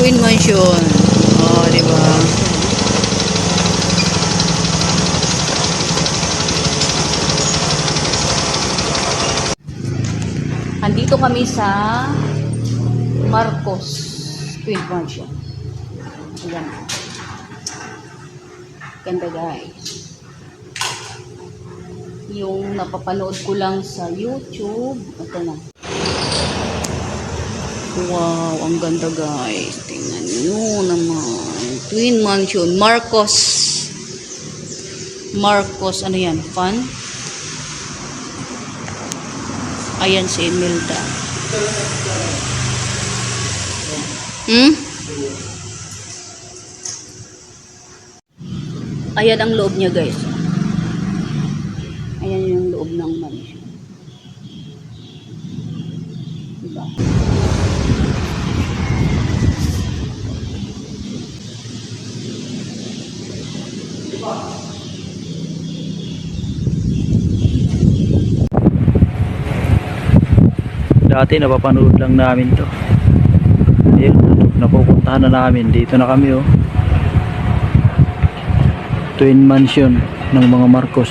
Twin Mansion. Oh, di ba? Andito kami sa Marcos Twin Mansion. Ayan. Ganda guys. Yung napapanood ko lang sa YouTube. Ito na. Wow, ang ganda guys. Tingnan nyo naman. Twin Mansion. Marcos. Marcos, ano yan? Fun? Ayan si Imelda. Ayan ang loob niya guys. Ayan yung loob ng mansion. Diba? Dati napapanood lang namin to. Ayun, napupuntahan na namin. Dito na kami oh. Twin Mansion ng mga Marcos.